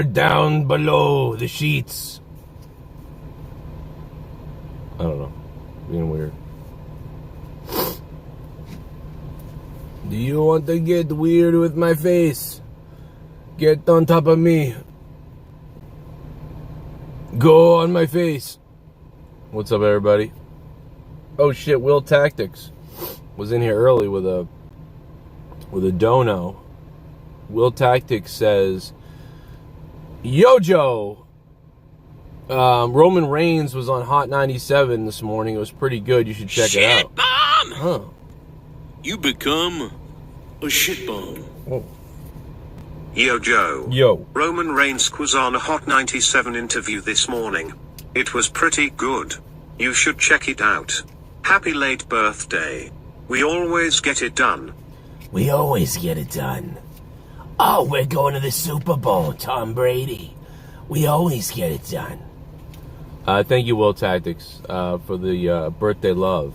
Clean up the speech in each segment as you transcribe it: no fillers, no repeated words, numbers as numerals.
down below the sheets. I don't know. Being weird. Do you want to get weird with my face? Get on top of me. Go on my face. What's up, everybody? Oh shit, Will Tactics was in here early with a dono. Will Tactics says, Yo Joe, Roman Reigns was on Hot 97 this morning. It was pretty good. You should check it out. Bomb! Huh. You become a shit bomb. Whoa. Yo Joe. Yo. Roman Reigns was on a Hot 97 interview this morning. It was pretty good. You should check it out. Happy late birthday. We always get it done. We always get it done. Oh, we're going to the Super Bowl, Tom Brady. We always get it done. Thank you, Will Tactics, for the birthday love.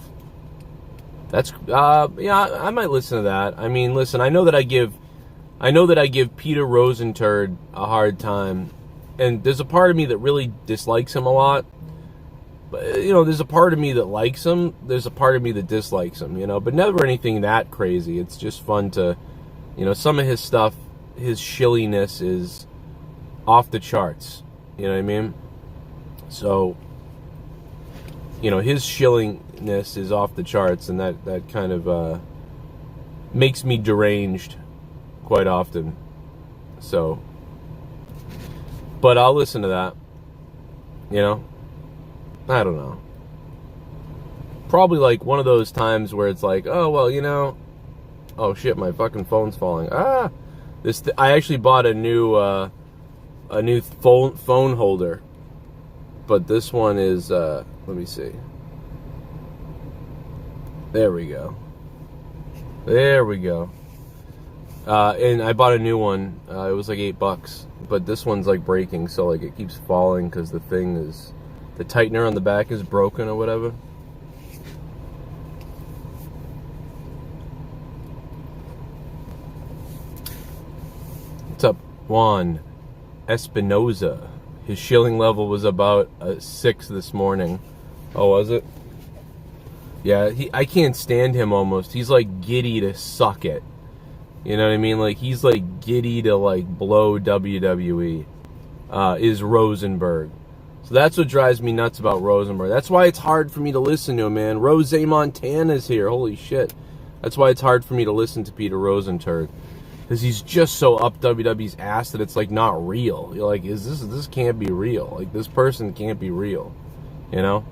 That's yeah, I might listen to that. I mean, listen, I know that I give Peter Rosenturd a hard time, and there's a part of me that really dislikes him a lot. But, you know, there's a part of me that likes him. There's a part of me that dislikes him, you know, but never anything that crazy. It's just fun to, you know, some of his stuff, his shilliness is off the charts. You know what I mean? So, you know, his shilliness is off the charts, and that kind of makes me deranged quite often. So, but I'll listen to that, you know. I don't know. Probably like one of those times where it's like, oh, well, you know, oh shit, my fucking phone's falling. I actually bought a new phone holder, but this one is let me see. There we go. And I bought a new one. It was like $8, but this one's like breaking, so like it keeps falling because the thing is, the tightener on the back is broken or whatever. What's up, Juan Espinoza? His shilling level was about 6 this morning. Oh, was it? Yeah, I can't stand him almost. He's like giddy to suck it. You know what I mean? Like, he's like giddy to like blow WWE. Is Rosenberg. So that's what drives me nuts about Rosenberg. That's why it's hard for me to listen to him, man. Rose Montana's here. Holy shit. That's why it's hard for me to listen to Peter Rosenturd. Because he's just so up WWE's ass that it's like not real. You're like, this can't be real. Like, this person can't be real. You know?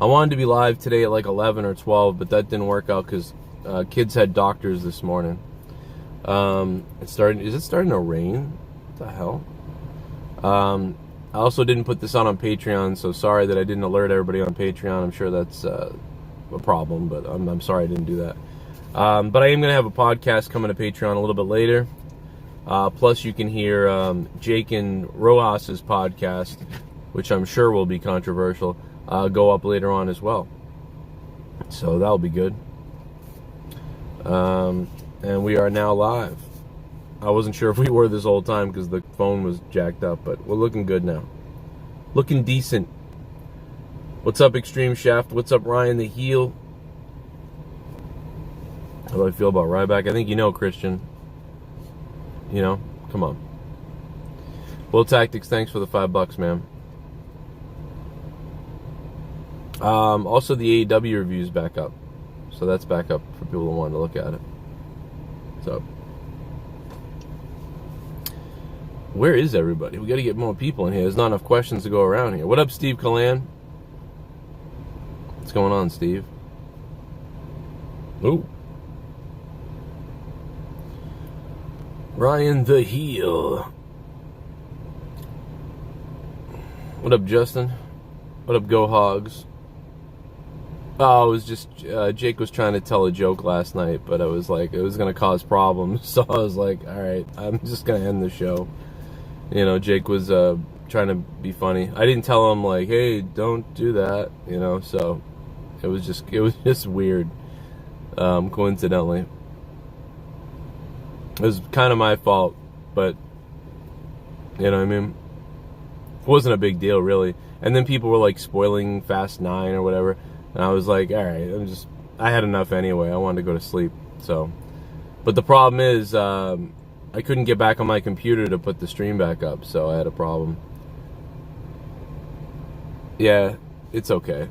I wanted to be live today at like 11 or 12, but that didn't work out because kids had doctors this morning. Is it starting to rain? What the hell? I also didn't put this on Patreon, so sorry that I didn't alert everybody on Patreon. I'm sure that's a problem, but I'm sorry I didn't do that. But I am going to have a podcast coming to Patreon a little bit later. Plus, you can hear Jake and Rojas's podcast, which I'm sure will be controversial, go up later on as well. So that'll be good. And we are now live. I wasn't sure if we were this whole time because the phone was jacked up, but we're looking good now. Looking decent. What's up, Extreme Shaft? What's up, Ryan the Heel? How do I feel about Ryback? I think you know, Christian. You know? Come on. Will Tactics, thanks for the $5, man. Also, the AEW review's back up. So that's back up for people who want to look at it. So, where is everybody? We got to get more people in here. There's not enough questions to go around here. What up, Steve Kalan? What's going on, Steve? Ooh. Ryan the Heel. What up, Justin? What up, Go Hogs? Oh, it was just, Jake was trying to tell a joke last night, but I was like, it was going to cause problems. So I was like, all right, I'm just going to end the show. You know, Jake was trying to be funny. I didn't tell him, like, hey, don't do that, you know, so it was just weird, coincidentally. It was kind of my fault, but You know what I mean? It wasn't a big deal, really. And then people were like spoiling Fast 9 or whatever. And I was like, all right, I had enough anyway. I wanted to go to sleep. So, but the problem is, I couldn't get back on my computer to put the stream back up. So I had a problem. Yeah, it's okay.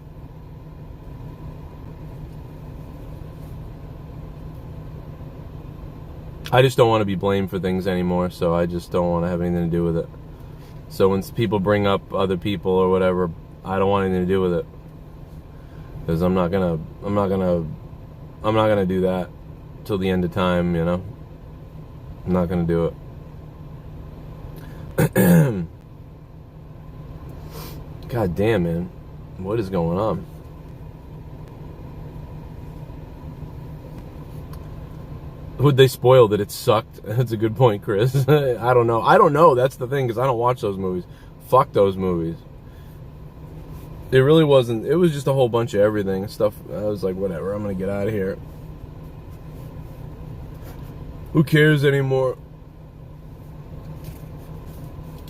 I just don't want to be blamed for things anymore, so I just don't want to have anything to do with it. So when people bring up other people or whatever, I don't want anything to do with it, because I'm not gonna do that till the end of time, you know. I'm not gonna do it. God damn, man, what is going on? Would they spoil that it sucked? That's a good point, Chris. I don't know. That's the thing, because I don't watch those movies. Fuck those movies. It really wasn't. It was just a whole bunch of everything. Stuff. I was like, whatever. I'm going to get out of here. Who cares anymore?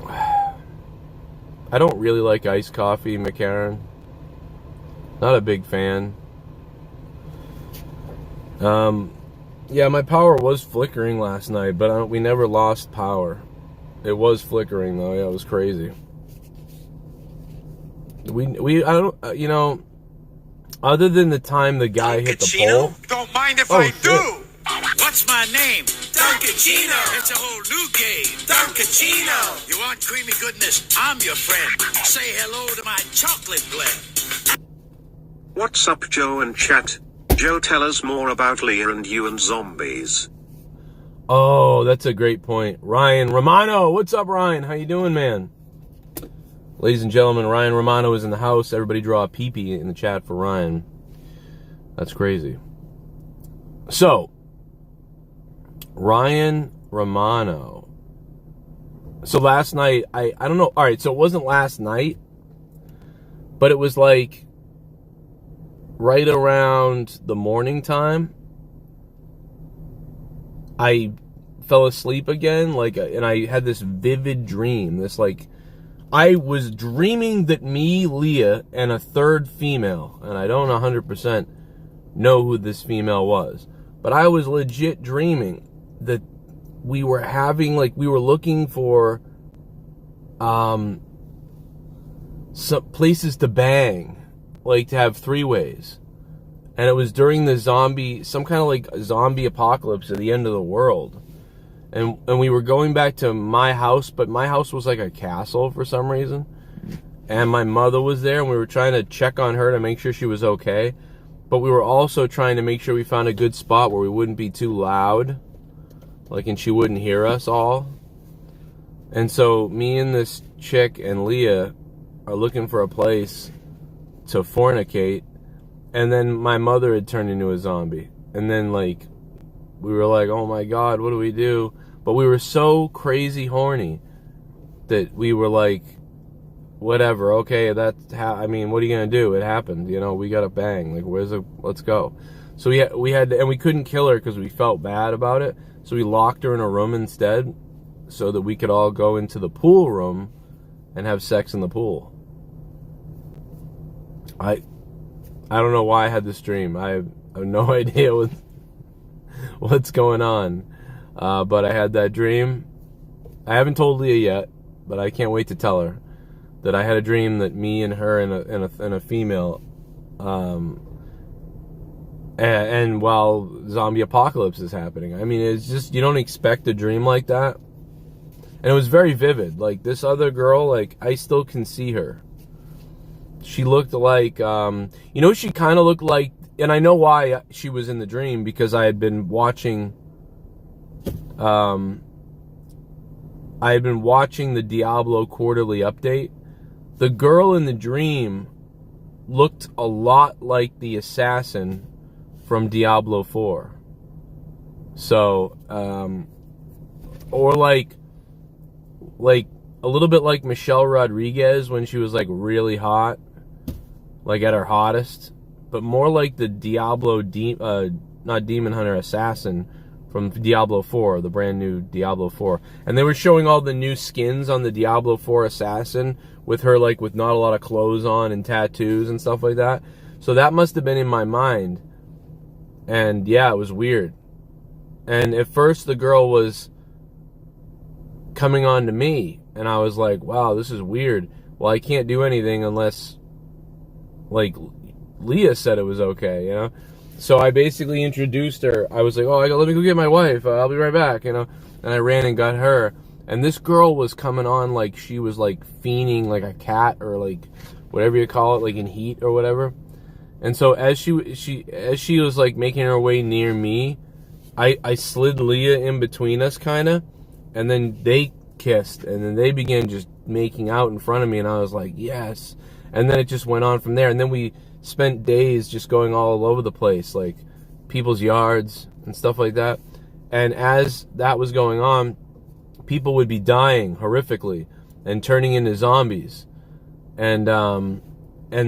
I don't really like iced coffee, McCarran. Not a big fan. Yeah, my power was flickering last night, but we never lost power. It was flickering though. Yeah, it was crazy. I don't, you know, other than the time the guy hit the pole. Don't mind if I do. What's my name? Duncachino. It's a whole new game. Duncachino. You want creamy goodness? I'm your friend. Say hello to my chocolate blend. What's up, Joe and chat? Joe, tell us more about Leah and you and zombies. Oh, that's a great point. Ryan Romano, what's up, Ryan? How you doing, man? Ladies and gentlemen, Ryan Romano is in the house. Everybody draw a pee-pee in the chat for Ryan. That's crazy. So, Ryan Romano. So last night, I don't know. All right, so it wasn't last night, but it was like right around the morning time, I fell asleep again, and I had this vivid dream. I was dreaming that me, Leah, and a third female, and I don't 100% know who this female was, but I was legit dreaming that we were looking for some places to bang, like to have three-ways. And it was during the some kind of like zombie apocalypse at the end of the world. And we were going back to my house, but my house was like a castle for some reason. And my mother was there, and we were trying to check on her to make sure she was okay. But we were also trying to make sure we found a good spot where we wouldn't be too loud, and she wouldn't hear us all. And so me and this chick and Leah are looking for a place to fornicate, and then my mother had turned into a zombie, and then we were like, oh my god, what do we do? But we were so crazy horny that we were like, whatever, okay, what are you gonna do? It happened, we gotta bang, let's go. So we had and we couldn't kill her because we felt bad about it, so we locked her in a room instead so that we could all go into the pool room and have sex in the pool. I don't know why I had this dream. I have no idea what's going on. But I had that dream. I haven't told Leah yet, but I can't wait to tell her that I had a dream that me and her and a female, and while zombie apocalypse is happening. It's just, you don't expect a dream like that. And it was very vivid. This other girl, I still can see her. She looked like, she kind of looked like, and I know why she was in the dream, because I had been watching, the Diablo quarterly update. The girl in the dream looked a lot like the assassin from Diablo 4. So, or like a little bit like Michelle Rodriguez when she was really hot. At her hottest, but more like the Diablo, not Demon Hunter, assassin from Diablo 4, the brand new Diablo 4. And they were showing all the new skins on the Diablo 4 assassin with her, like, with not a lot of clothes on and tattoos and stuff like that. So that must have been in my mind. And yeah, it was weird. And at first the girl was coming on to me, and I was like, wow, this is weird. Well, I can't do anything unless, like, Leah said it was okay, you know? So I basically introduced her. I was like, oh, let me go get my wife. I'll be right back, you know? And I ran and got her. And this girl was coming on like she was, like, fiending like a cat, or, like, whatever you call it, like in heat or whatever. And so as she was, like, making her way near me, I slid Leah in between us, kind of. And then they kissed. And then they began just making out in front of me. And I was like, yes. And then it just went on from there. And then we spent days just going all over the place, like people's yards and stuff like that. And as that was going on, people would be dying horrifically and turning into zombies. And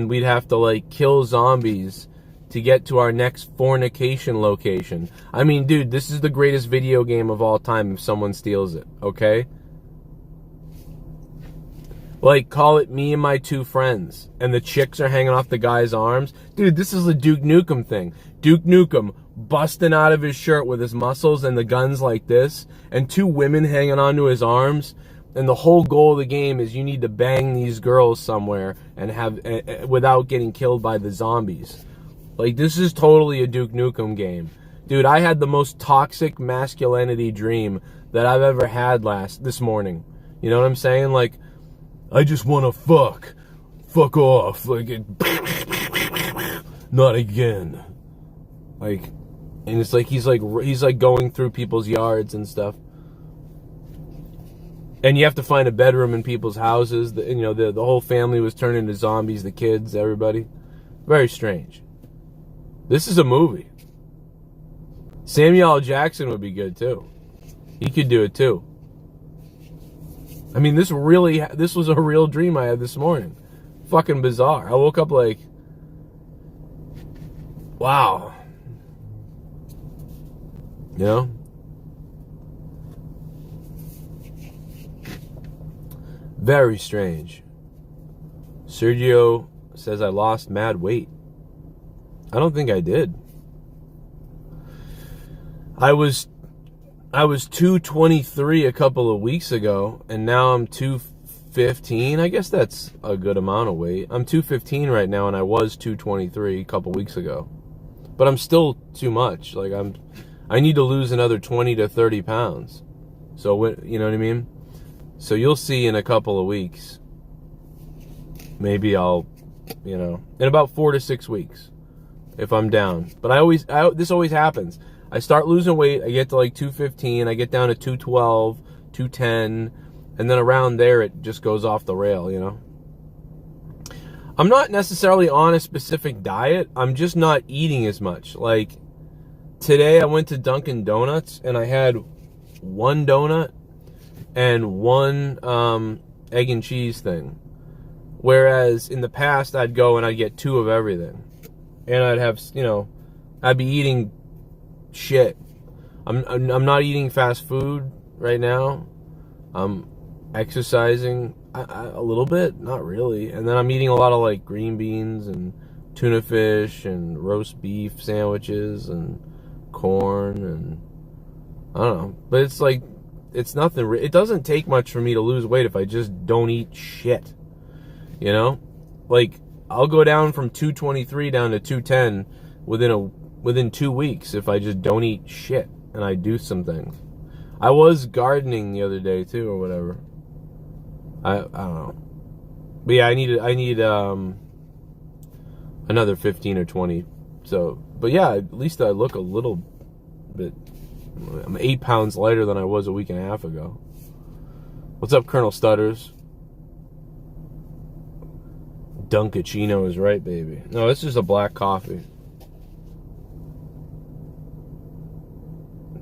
we'd have to, like, kill zombies to get to our next fornication location. I mean, dude, this is the greatest video game of all time if someone steals it, okay? Like, call it Me and My Two Friends, and the chicks are hanging off the guy's arms. Dude, this is the Duke Nukem thing. Duke Nukem busting out of his shirt with his muscles and the guns like this, and two women hanging onto his arms. And the whole goal of the game is you need to bang these girls somewhere and have without getting killed by the zombies. Like, this is totally a Duke Nukem game. Dude, I had the most toxic masculinity dream that I've ever had this morning. You know what I'm saying? Like, I just want to fuck off, like, not again. Like, and it's like he's like going through people's yards and stuff. And you have to find a bedroom in people's houses. You know, the whole family was turned into zombies, the kids, everybody. Very strange. This is a movie. Samuel L. Jackson would be good too. He could do it too. I mean, this was a real dream I had this morning. Fucking bizarre. I woke up like, wow. You know? Very strange. Sergio says I lost mad weight. I don't think I did. I was 223 a couple of weeks ago, and now I'm 215. I guess that's a good amount of weight. I'm 215 right now, and I was 223 a couple weeks ago. But I'm still too much. Like, I need to lose another 20 to 30 pounds. So, you know what I mean? So you'll see in a couple of weeks. Maybe I'll, you know, in about 4 to 6 weeks, if I'm down. But this always happens. I start losing weight, I get to like 215, I get down to 212, 210, and then around there it just goes off the rail, you know? I'm not necessarily on a specific diet, I'm just not eating as much. Like, today I went to Dunkin' Donuts, and I had one donut and one egg and cheese thing. Whereas in the past, I'd go and I'd get 2 of everything. And I'd have, you know, I'd be eating shit. I'm not eating fast food right now. I'm exercising a little bit, not really. And then I'm eating a lot of, like, green beans and tuna fish and roast beef sandwiches and corn and I don't know. But it's like, it's nothing. It doesn't take much for me to lose weight if I just don't eat shit. You know? Like, I'll go down from 223 down to 210 within 2 weeks if I just don't eat shit and I do some things. I was gardening the other day too, or whatever. I don't know. But yeah, I need another 15 or 20. So, but yeah, at least I look a little bit. I'm 8 pounds lighter than I was a week and a half ago. What's up, Colonel Stutters? Duncachino is right, baby. No, this is a black coffee.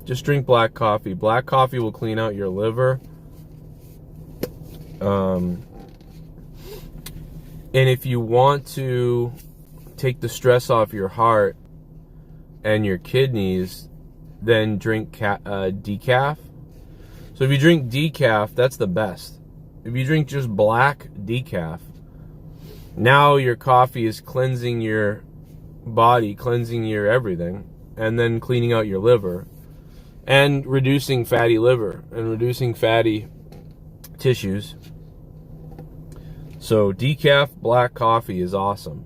Just drink black coffee. Black coffee will clean out your liver. And if you want to take the stress off your heart and your kidneys, then drink decaf. So if you drink decaf, that's the best. If you drink just black decaf, now your coffee is cleansing your body, cleansing your everything, and then cleaning out your liver, and reducing fatty liver, and reducing fatty tissues. So decaf black coffee is awesome.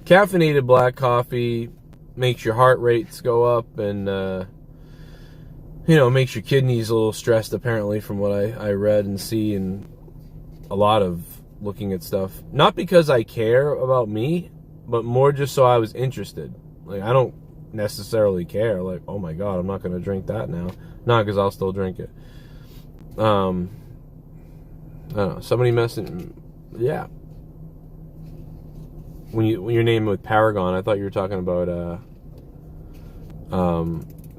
Caffeinated black coffee makes your heart rates go up, and makes your kidneys a little stressed, apparently, from what I read and see, and a lot of looking at stuff. Not because I care about me, but more just so I was interested. Like, I don't necessarily care. Like, oh my God, I'm not going to drink that now. Not because I'll still drink it. I don't know. Somebody messaged. Yeah. When your name with Paragon, I thought you were talking about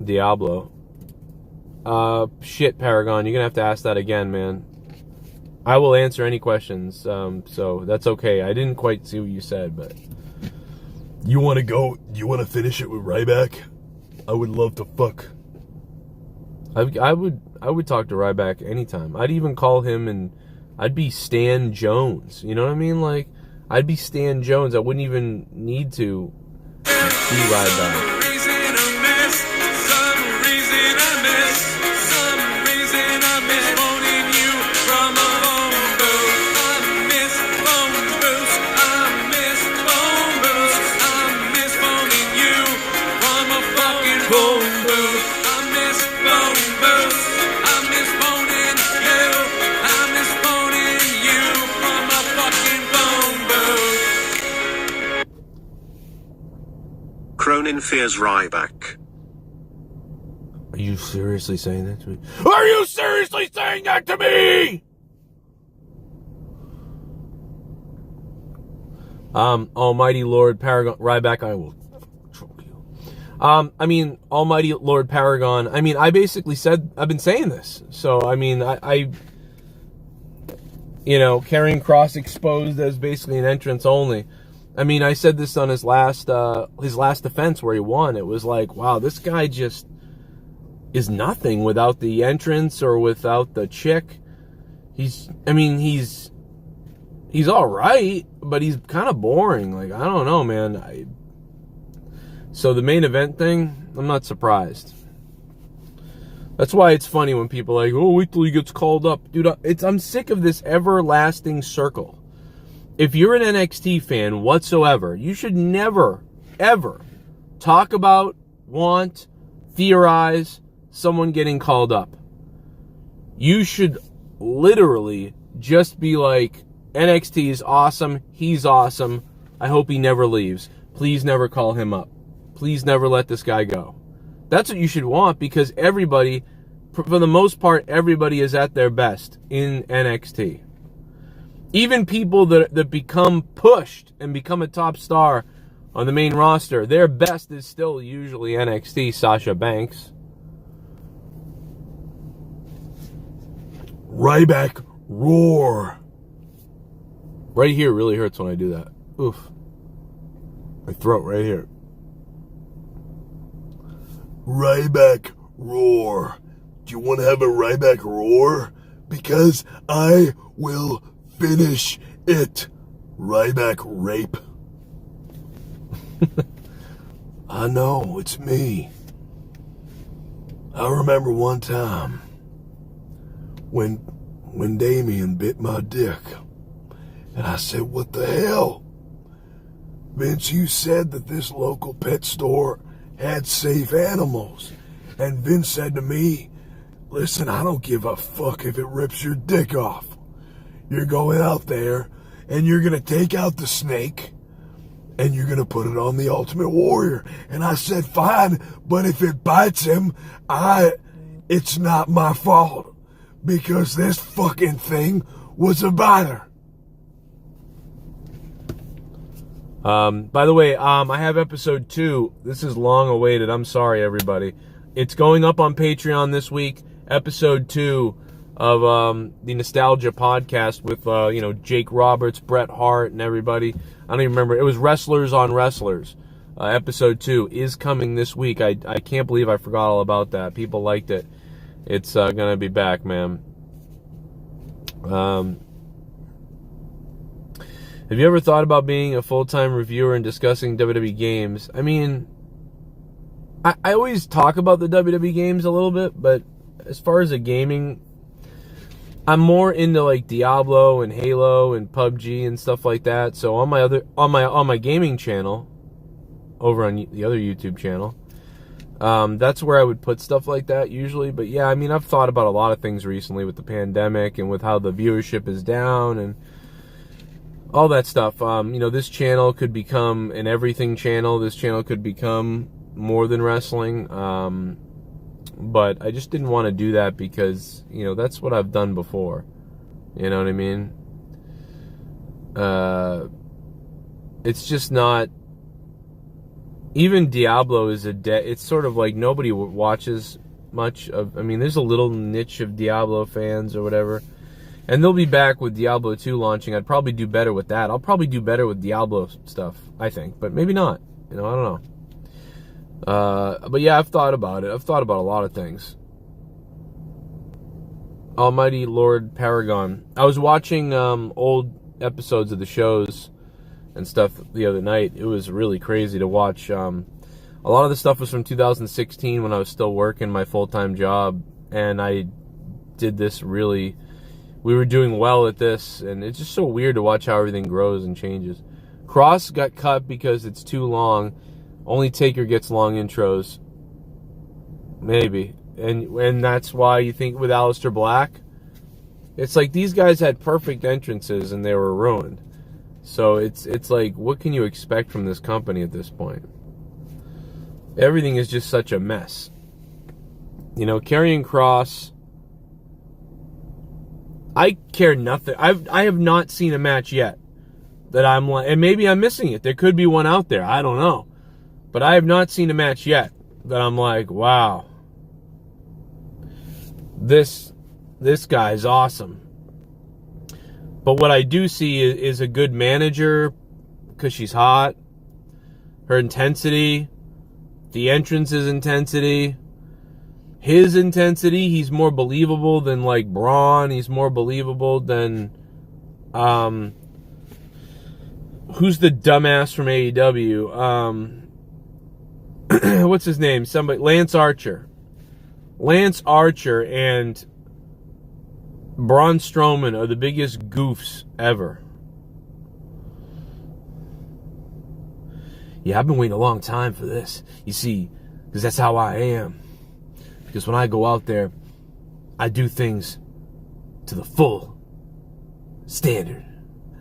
Diablo. Shit, Paragon, you're gonna have to ask that again, man. I will answer any questions, so that's okay. I didn't quite see what you said, but you want to go? You want to finish it with Rybotch? I would love to fuck. I would talk to Rybotch anytime. I'd even call him, and I'd be Stan Jones. You know what I mean? Like, I'd be Stan Jones. I wouldn't even need to be Rybotch. Cronin fears Rybotch. Are you seriously saying that to me? Are you seriously saying that to me? Almighty Lord Paragon, Rybotch, I will choke you. Almighty Lord Paragon, I basically said, I've been saying this. So, I carrying cross exposed as basically an entrance only. I said this on his last defense where he won. It was like, wow, this guy just is nothing without the entrance or without the chick. He's all right, but he's kind of boring. Like, I don't know, man. So the main event thing, I'm not surprised. That's why it's funny when people are like, oh, wait till he gets called up. Dude, I'm sick of this everlasting circle. If you're an NXT fan whatsoever, you should never, ever talk about, theorize someone getting called up. You should literally just be like, NXT is awesome, he's awesome, I hope he never leaves. Please never call him up. Please never let this guy go. That's what you should want, because everybody, for the most part, everybody is at their best in NXT. Even people that become pushed and become a top star on the main roster, their best is still usually NXT. Sasha Banks. Rybotch, roar. Right here really hurts when I do that. Oof. My throat right here. Rybotch, roar. Do you want to have a Rybotch roar? Because I will finish it. Rybotch rape. I know, it's me. I remember one time when Damien bit my dick. And I said, what the hell? Vince, you said that this local pet store had safe animals. And Vince said to me, listen, I don't give a fuck if it rips your dick off. You're going out there and you're going to take out the snake and you're going to put it on the Ultimate Warrior. And I said, fine, but if it bites him, it's not my fault, because this fucking thing was a biter. By the way, I have episode 2. This is long awaited. I'm sorry, everybody. It's going up on Patreon this week. Episode 2 of the Nostalgia podcast with Jake Roberts, Bret Hart, and everybody. I don't even remember. It was Wrestlers on Wrestlers. episode 2 is coming this week. I can't believe I forgot all about that. People liked it. It's gonna be back, man. Have you ever thought about being a full-time reviewer and discussing WWE games? I mean, I always talk about the WWE games a little bit, but as far as the gaming, I'm more into like Diablo and Halo and PUBG and stuff like that. So on my gaming channel, over on the other YouTube channel, that's where I would put stuff like that usually. But yeah, I mean, I've thought about a lot of things recently with the pandemic and with how the viewership is down and all that stuff. This channel could become an everything channel. This channel could become more than wrestling. But I just didn't want to do that because, that's what I've done before. You know what I mean? It's just not... Even Diablo is it's sort of like nobody watches much of... I mean, there's a little niche of Diablo fans or whatever. And they'll be back with Diablo 2 launching. I'd probably do better with that. I'll probably do better with Diablo stuff, I think. But maybe not. I don't know. But yeah, I've thought about it. I've thought about a lot of things. Almighty Lord Paragon. I was watching old episodes of the shows and stuff the other night. It was really crazy to watch. A lot of the stuff was from 2016 when I was still working my full-time job. And I did this really... We were doing well at this. And it's just so weird to watch how everything grows and changes. Cross got cut because it's too long. Only Taker gets long intros. Maybe. And that's why you think with Aleister Black, it's like these guys had perfect entrances and they were ruined. So it's like, what can you expect from this company at this point? Everything is just such a mess. Karrion Kross, I care nothing. I have not seen a match yet that I'm like, and maybe I'm missing it. There could be one out there. I don't know. But I have not seen a match yet that I'm like, wow, this guy's awesome. But what I do see is a good manager because she's hot. Her intensity, the entrance's intensity, his intensity. He's more believable than like Braun. He's more believable than who's the dumbass from AEW? What's his name? Lance Archer. Lance Archer and Braun Strowman are the biggest goofs ever. Yeah, I've been waiting a long time for this. You see, because that's how I am. Because when I go out there, I do things to the full standard.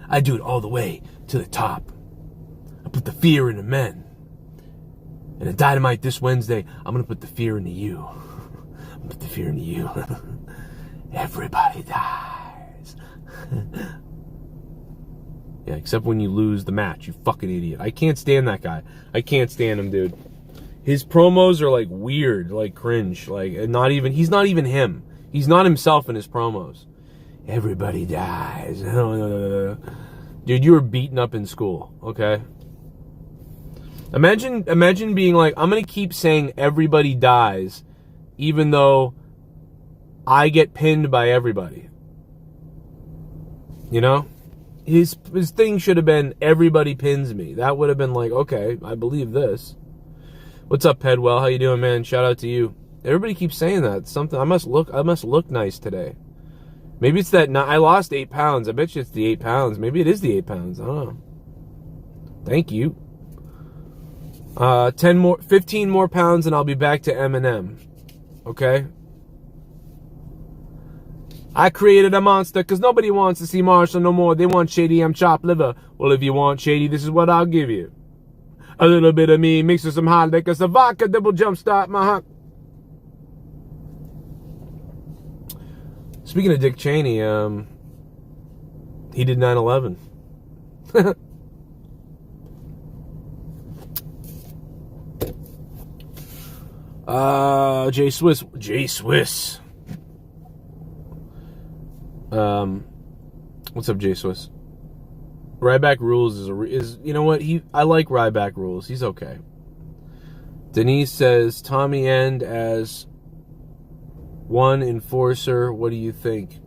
I do it all the way to the top. I put the fear in the men. And at Dynamite this Wednesday, I'm going to put the fear into you. I'm going to put the fear into you. Everybody dies. Yeah, except when you lose the match, you fucking idiot. I can't stand that guy. I can't stand him, dude. His promos are like weird, like cringe. Like, he's not even him. He's not himself in his promos. Everybody dies. Dude, you were beaten up in school, okay? Imagine being like, I'm going to keep saying everybody dies, even though I get pinned by everybody. His thing should have been, everybody pins me. That would have been like, okay, I believe this. What's up, Pedwell? How you doing, man? Shout out to you. Everybody keeps saying that. Something I must look nice today. Maybe it's that I lost 8 pounds. I bet you it's the 8 pounds. Maybe it is the 8 pounds. I don't know. Thank you. 15 more pounds and I'll be back to Eminem. Okay? I created a monster because nobody wants to see Marshall no more. They want Shady M chopped liver. Well, if you want Shady, this is what I'll give you. A little bit of me mixed with some hot liquor, some vodka, double jump start my huck. Speaking of Dick Cheney, he did 9/11. J Swiss. What's up, J Swiss? Rybotch Rules is you know what, I like Rybotch Rules. He's okay. Denise says Tommy End as one enforcer. What do you think?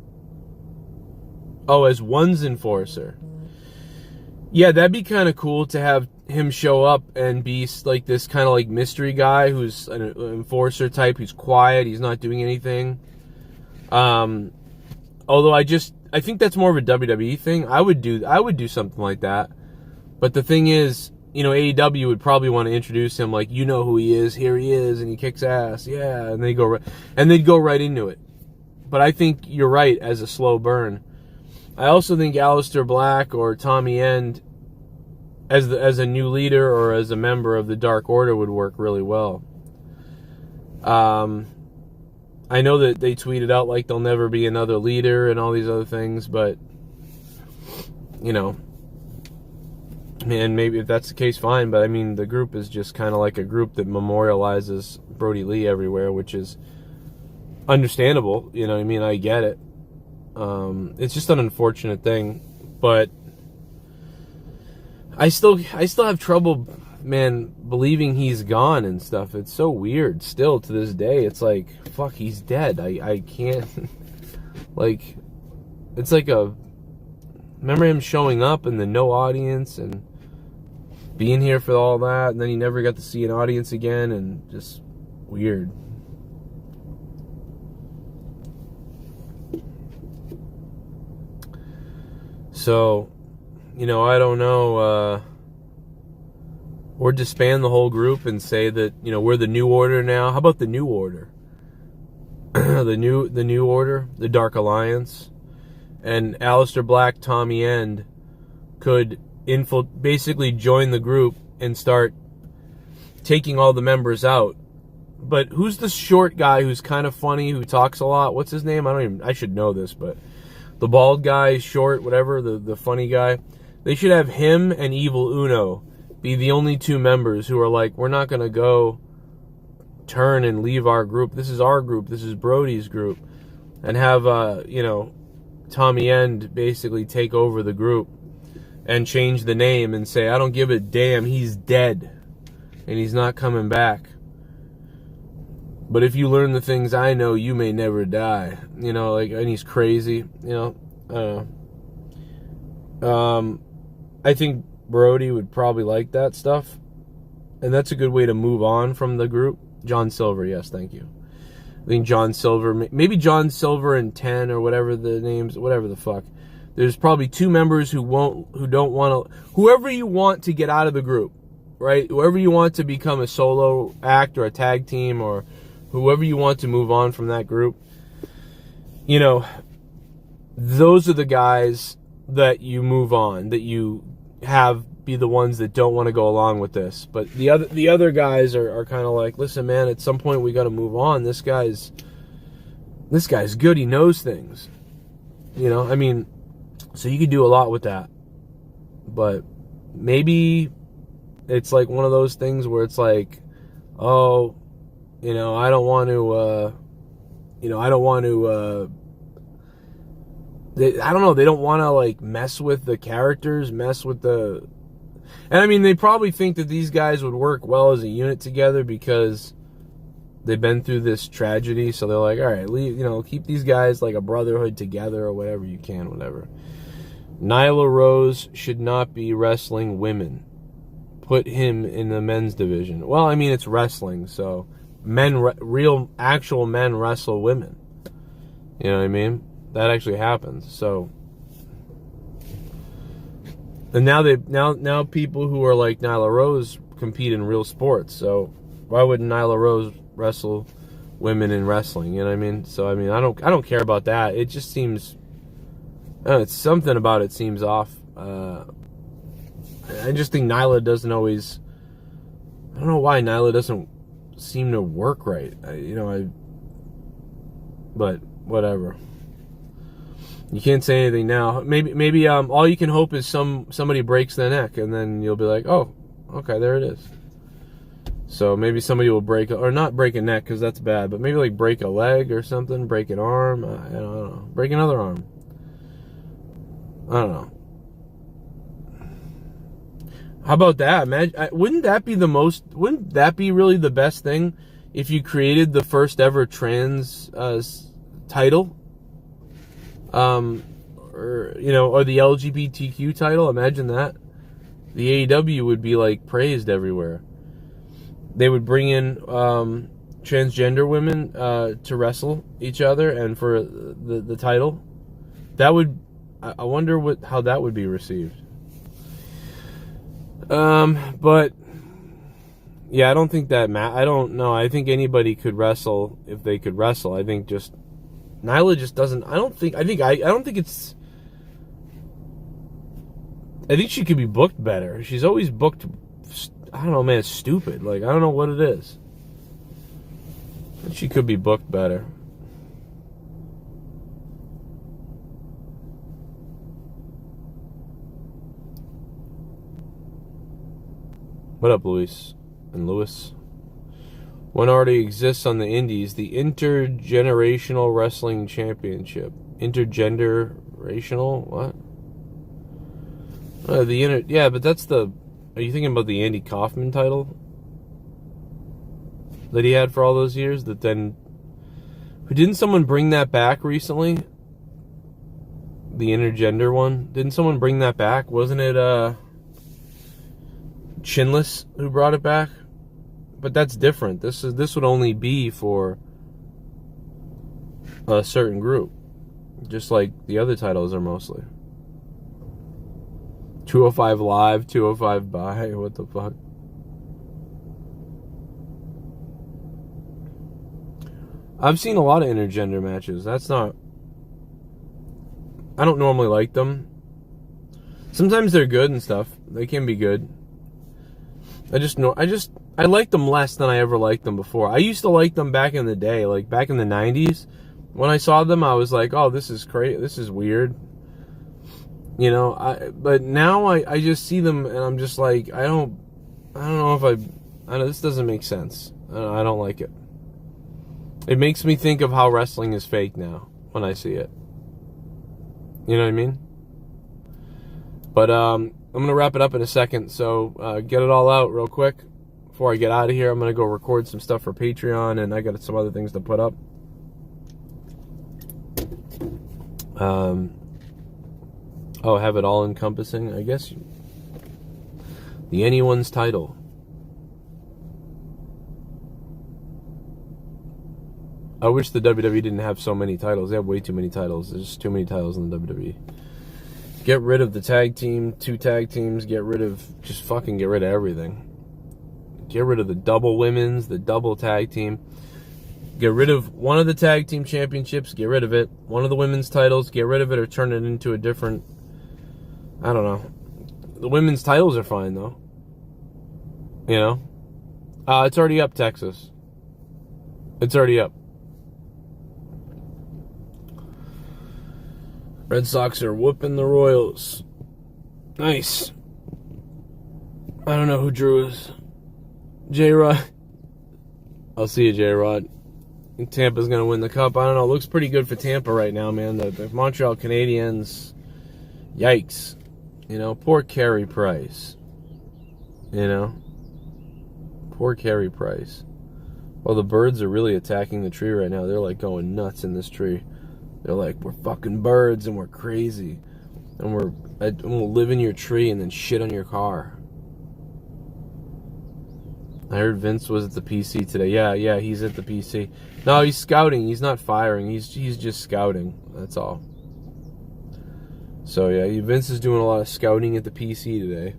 Oh, as one's enforcer. Yeah, that'd be kind of cool to have him show up and be like this kind of like mystery guy who's an enforcer type, who's quiet, he's not doing anything. Although I think that's more of a WWE thing. I would do something like that. But the thing is, you know, AEW would probably want to introduce him like, you know who he is, here he is, and he kicks ass, yeah, and they'd go right into it. But I think you're right, as a slow burn. I also think Aleister Black or Tommy End as a new leader or as a member of the Dark Order would work really well. I know that they tweeted out like there'll never be another leader and all these other things, but you know, and maybe if that's the case, fine. But I mean, the group is just kind of like a group that memorializes Brody Lee everywhere, which is understandable. You know what I mean? I get it. It's just an unfortunate thing, but I still have trouble, man, believing he's gone and stuff. It's so weird still to this day. It's like, fuck, he's dead. I can't, like, it's like remember him showing up and the no audience and being here for all that, and then he never got to see an audience again, and just weird. So, you know, I don't know, or disband the whole group and say that, you know, we're the New Order now. How about the New Order? the new Order, the Dark Alliance, and Aleister Black, Tommy End could basically join the group and start taking all the members out. But who's the short guy who's kind of funny, who talks a lot? What's his name? I should know this, but the bald guy, short, whatever, the funny guy. They should have him and Evil Uno be the only two members who are like, we're not going to go turn and leave our group. This is our group. This is Brody's group. And have, you know, Tommy End basically take over the group and change the name and say, I don't give a damn, he's dead and he's not coming back. But if you learn the things I know, you may never die. You know, like, and he's crazy, you know. I think Brody would probably like that stuff. And that's a good way to move on from the group. John Silver, yes, thank you. I think John Silver, maybe John Silver and 10 or whatever the names, whatever the fuck. There's probably two members who don't want to, whoever you want to get out of the group, right? Whoever you want to become a solo act or a tag team, or whoever you want to move on from that group, you know, those are the guys that you move on, that you have be the ones that don't want to go along with this. But the other guys are kind of like, listen, man, at some point we got to move on. This guy's good. He knows things, you know. I mean, so you could do a lot with that. But maybe it's like one of those things where it's like, oh, you know, I don't want to, I don't know, they don't want to, like, mess with the characters, and I mean, they probably think that these guys would work well as a unit together because they've been through this tragedy, so they're like, all right, keep these guys like a brotherhood together or whatever you can, whatever. Nyla Rose should not be wrestling women. Put him in the men's division. Well, I mean, it's wrestling, so real, actual men wrestle women. You know what I mean? That actually happens. So, and now people who are like Nyla Rose compete in real sports. So why wouldn't Nyla Rose wrestle women in wrestling? You know what I mean? So I mean, I don't care about that. It just seems, it's something about it seems off. I just think Nyla doesn't always. I don't know why Nyla doesn't seem to work right. But whatever. You can't say anything now. Maybe all you can hope is somebody breaks their neck, and then you'll be like, oh, okay, there it is. So maybe somebody will or not break a neck because that's bad, but maybe like break a leg or something, break an arm. I don't know, break another arm. I don't know. How about that? Imagine, wouldn't that be really the best thing if you created the first ever trans title? Or the LGBTQ title? Imagine that. The AEW would be like praised everywhere. They would bring in transgender women to wrestle each other and for the title. That would, I wonder how that would be received. But yeah, I don't think that I don't know. I think anybody could wrestle if they could wrestle. I think just Nyla just doesn't. I don't think it's. I think she could be booked better. She's always booked. I don't know, man. It's stupid. Like, I don't know what it is. But she could be booked better. What up, Luis and Lewis? One already exists on the Indies, the Intergenerational Wrestling Championship. Intergenerational? What? Yeah, but that's the. Are you thinking about the Andy Kaufman title that he had for all those years? That then, didn't someone bring that back recently? The intergender one. Didn't someone bring that back? Wasn't it Chinless who brought it back? But that's different. This would only be for a certain group, just like the other titles are mostly. 205 Live, 205 By, what the fuck? I've seen a lot of intergender matches. That's not... I don't normally like them. Sometimes they're good and stuff. They can be good. I like them less than I ever liked them before. I used to like them back in the day, like back in the 90s. When I saw them, I was like, oh, this is crazy. This is weird. But now I just see them and I'm just like, I don't know if this doesn't make sense. I don't like it. It makes me think of how wrestling is fake now when I see it. You know what I mean? But I'm going to wrap it up in a second, so get it all out real quick. Before I get out of here, I'm going to go record some stuff for Patreon, and I got some other things to put up. Have it all encompassing, I guess. The Anyone's title. I wish the WWE didn't have so many titles. They have way too many titles. There's just too many titles in the WWE. Get rid of the tag team, 2 tag teams, just fucking get rid of everything. Get rid of the double women's, the double tag team. Get rid of one of the tag team championships, get rid of it. One of the women's titles, get rid of it or turn it into a different... I don't know. The women's titles are fine, though. It's already up, Texas. It's already up. Red Sox are whooping the Royals. Nice. I don't know who drew us. J-Rod. I'll see you, J-Rod. Tampa's going to win the cup. I don't know. It looks pretty good for Tampa right now, man. The Montreal Canadiens. Yikes. Poor Carey Price. Poor Carey Price. Well, the birds are really attacking the tree right now. They're like going nuts in this tree. They're like, we're fucking birds and we're crazy. And we'll live in your tree and then shit on your car. I heard Vince was at the PC today. Yeah, he's at the PC. No, he's scouting. He's not firing. He's just scouting. That's all. So yeah, Vince is doing a lot of scouting at the PC today.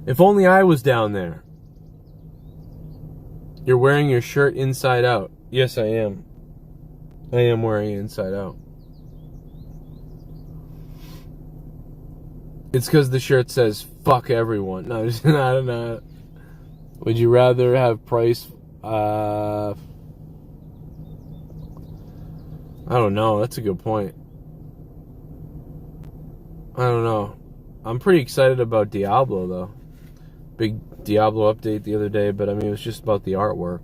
If only I was down there. You're wearing your shirt inside out. Yes, I am. I am wearing it inside out. It's because the shirt says, fuck everyone. No, I don't know. Would you rather have Price... I don't know. That's a good point. I don't know. I'm pretty excited about Diablo, though. Big Diablo update the other day, but I mean, it was just about the artwork.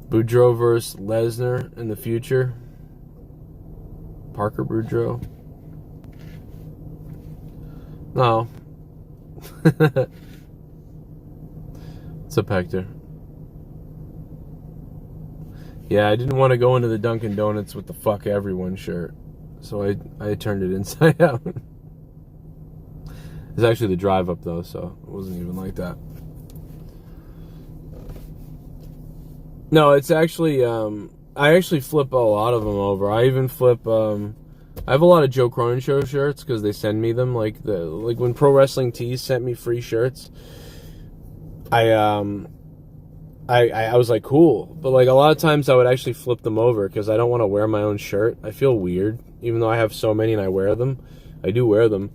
Boudreaux versus Lesnar in the future. Parker Boudreaux. No. What's up, Hector? Yeah, I didn't want to go into the Dunkin' Donuts with the fuck everyone shirt, so I turned it inside out. It's actually the drive up though, so it wasn't even like that. No, it's actually I actually flip a lot of them over. I even flip I have a lot of Joe Cronin Show shirts because they send me them. Like when Pro Wrestling Tees sent me free shirts, I was like, cool. But like a lot of times I would actually flip them over because I don't want to wear my own shirt. I feel weird, even though I have so many and I wear them. I do wear them,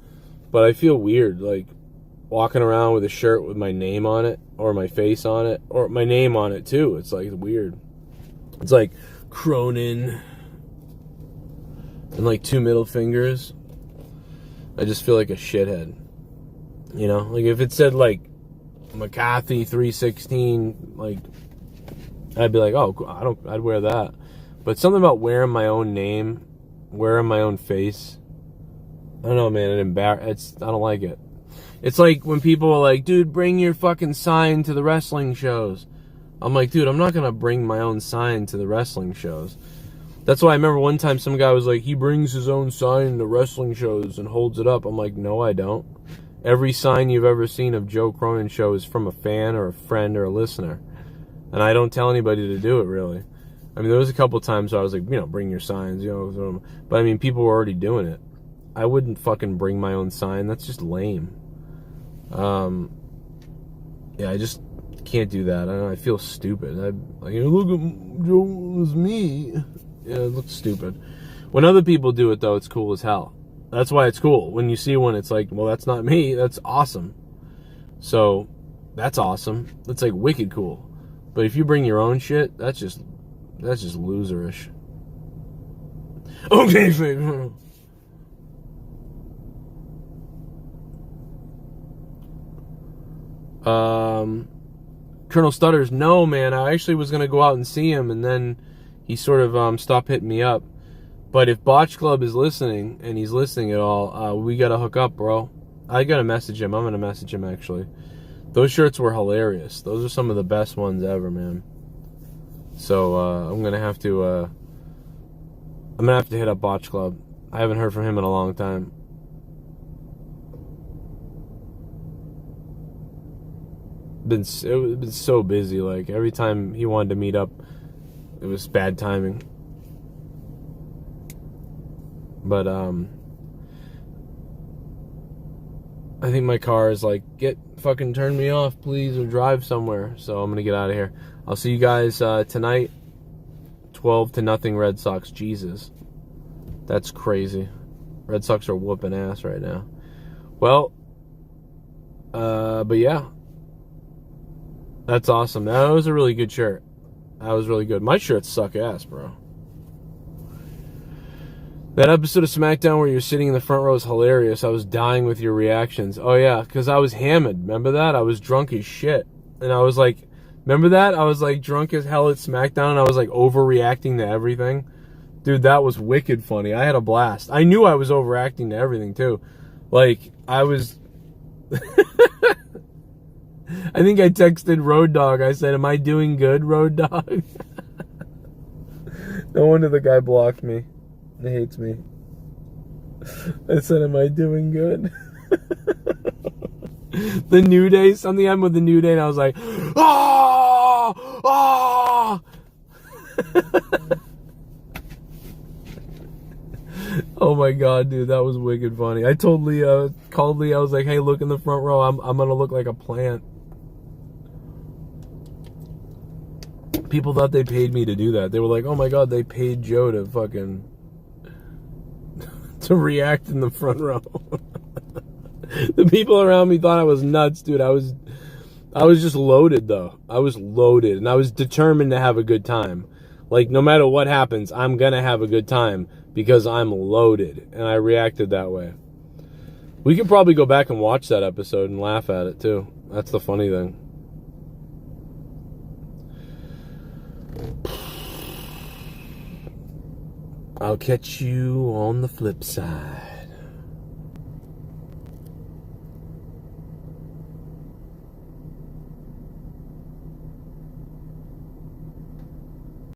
but I feel weird like walking around with a shirt with my name on it or my face on it or my name on it too. It's like weird. It's like Cronin and like 2 middle fingers. I just feel like a shithead. You know, like if it said like McCarthy 316, like I'd be like, oh, I'd wear that. But something about wearing my own name, wearing my own face, I don't know, man. I don't like it. It's like when people are like, dude, bring your fucking sign to the wrestling shows. I'm like, dude, I'm not gonna bring my own sign to the wrestling shows. That's why I remember one time some guy was like, he brings his own sign to wrestling shows and holds it up. I'm like, no, I don't. Every sign you've ever seen of Joe Cronin Show is from a fan or a friend or a listener. And I don't tell anybody to do it, really. I mean, there was a couple times where I was like, you know, bring your signs, you know. But I mean, people were already doing it. I wouldn't fucking bring my own sign. That's just lame. Yeah, I just can't do that. I feel stupid. Like, look at Joe, it was me. Yeah, it looks stupid. When other people do it, though, it's cool as hell. That's why it's cool. When you see one, it's like, well, that's not me. That's awesome. So, that's awesome. That's like wicked cool. But if you bring your own shit, that's just loserish. Okay, Colonel Stutters, no, man. I actually was gonna go out and see him, and then he sort of stopped hitting me up. But if Botch Club is listening, and he's listening at all, we gotta hook up, bro. I gotta message him. I'm gonna message him, actually. Those shirts were hilarious. Those are some of the best ones ever, man. So, I'm gonna have to hit up Botch Club. I haven't heard from him in a long time. It been so busy. Like, every time he wanted to meet up, it was bad timing. But, I think my car is like, fucking turn me off, please, or drive somewhere. So I'm gonna get out of here. I'll see you guys tonight. 12-0 Red Sox. Jesus. That's crazy. Red Sox are whooping ass right now. Well, but yeah. That's awesome. That was a really good shirt. That was really good. My shirts suck ass, bro. That episode of SmackDown where you're sitting in the front row is hilarious. I was dying with your reactions. Oh, yeah, because I was hammered. Remember that? I was drunk as shit. And I was like, remember that? I was like drunk as hell at SmackDown, and I was like overreacting to everything. Dude, that was wicked funny. I had a blast. I knew I was overacting to everything, too. Like, I was... I think I texted Road Dogg. I said, am I doing good, Road Dogg? No wonder the guy blocked me. He hates me. I said, am I doing good? The New Day, something happened with the New Day, and I was like, oh! Oh! Oh my god, dude, that was wicked funny. I told Leah, called Leah, I was like, hey, look in the front row, I'm gonna look like a plant. People thought they paid me to do that. They were like, oh my god, they paid Joe to fucking... to react in the front row. The people around me thought I was nuts, dude. I was just loaded, though. I was loaded, and I was determined to have a good time. Like, no matter what happens, I'm gonna have a good time because I'm loaded, and I reacted that way. We could probably go back and watch that episode and laugh at it, too. That's the funny thing. I'll catch you on the flip side.